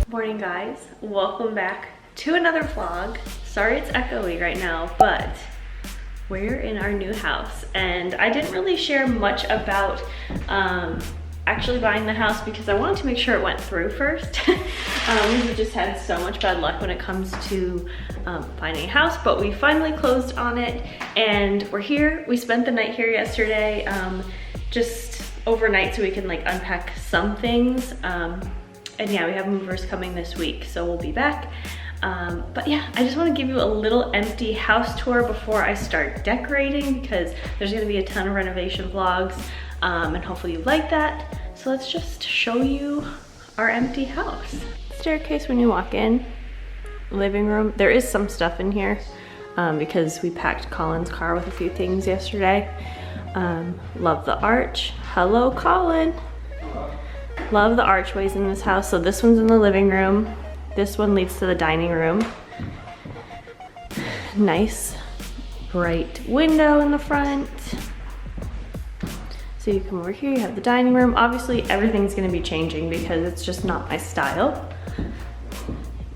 Morning guys, welcome back to another vlog. Sorry it's echoey right now, but we're in our new house and I didn't really share much about actually buying the house because I wanted to make sure it went through first. We've just had so much bad luck when it comes to finding a house, but we finally closed on it and we're here. We spent the night here yesterday, just overnight so we can like unpack some things. And yeah, we have movers coming this week, so we'll be back. But yeah, I just want to give you a little empty house tour before I start decorating because there's going to be a ton of renovation vlogs and hopefully you like that. So let's just show you our empty house. Staircase when you walk in, living room. There is some stuff in here because we packed Colin's car with a few things yesterday. Love the arch. Hello, Colin. Love the archways in this house. So this one's in the living room. This one leads to the dining room. Nice bright window in the front. So you come over here, you have the dining room. Obviously everything's gonna be changing because it's just not my style.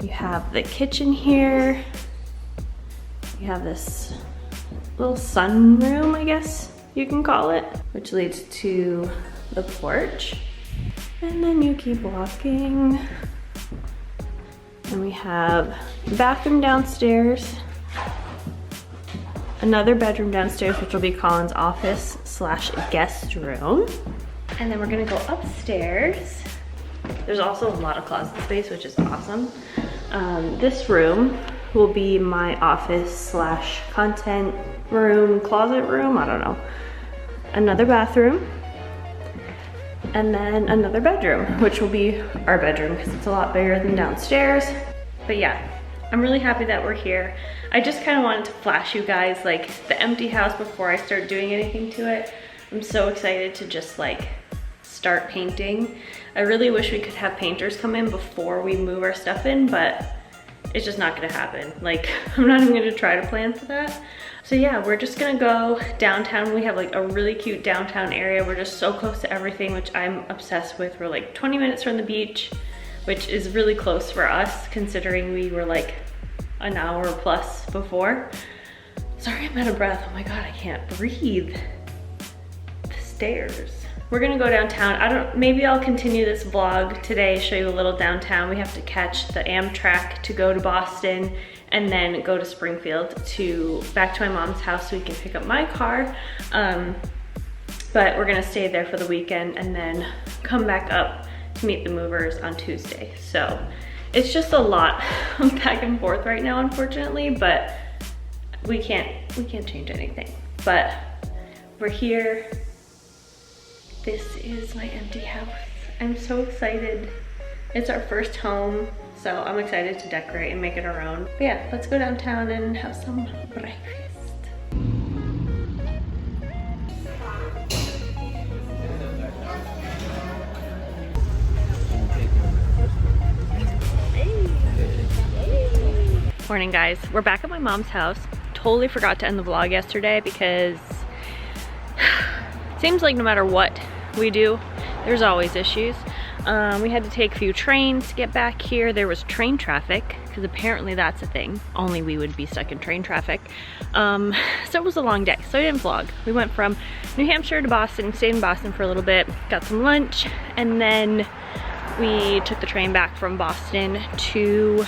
You have the kitchen here. You have this little sunroom, I guess you can call it, which leads to the porch. And then you keep walking. And we have the bathroom downstairs, another bedroom downstairs, which will be Colin's office / guest room. And then we're gonna go upstairs. There's also a lot of closet space, which is awesome. This room will be my office / content room, closet room, I don't know. Another bathroom. And then another bedroom, which will be our bedroom because it's a lot bigger than downstairs. But yeah, I'm really happy that we're here. I just kind of wanted to flash you guys like the empty house before I start doing anything to it. I'm so excited to just like start painting. I really wish we could have painters come in before we move our stuff in, but it's just not gonna happen. Like, I'm not even gonna try to plan for that. So yeah, we're just gonna go downtown. We have like a really cute downtown area. We're just so close to everything, which I'm obsessed with. We're like 20 minutes from the beach, which is really close for us considering we were like an hour plus before. Sorry, I'm out of breath. Oh my God, I can't breathe. The stairs. We're gonna go downtown. Maybe I'll continue this vlog today, show you a little downtown. We have to catch the Amtrak to go to Boston and then go to Springfield back to my mom's house so we can pick up my car. But we're gonna stay there for the weekend and then come back up to meet the movers on Tuesday. So it's just a lot back and forth right now, unfortunately, but we can't change anything. But we're here. This is my empty house. I'm so excited. It's our first home, so I'm excited to decorate and make it our own. But yeah, let's go downtown and have some breakfast. Morning guys, we're back at my mom's house. Totally forgot to end the vlog yesterday because it seems like no matter what we do, there's always issues. We had to take a few trains to get back here. There was train traffic, because apparently that's a thing. Only we would be stuck in train traffic. So it was a long day, so I didn't vlog. We went from New Hampshire to Boston, stayed in Boston for a little bit, got some lunch, and then we took the train back from Boston to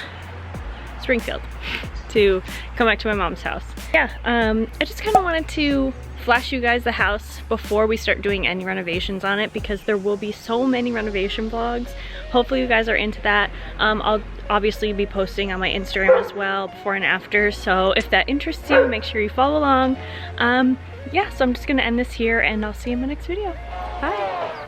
Springfield to come back to my mom's house. Yeah, I just kind of wanted to flash you guys the house before we start doing any renovations on it because there will be so many renovation vlogs. Hopefully you guys are into that. I'll obviously be posting on my Instagram as well, before and after, so if that interests you, make sure you follow along. Yeah, so I'm just gonna end this here and I'll see you in my next video. Bye.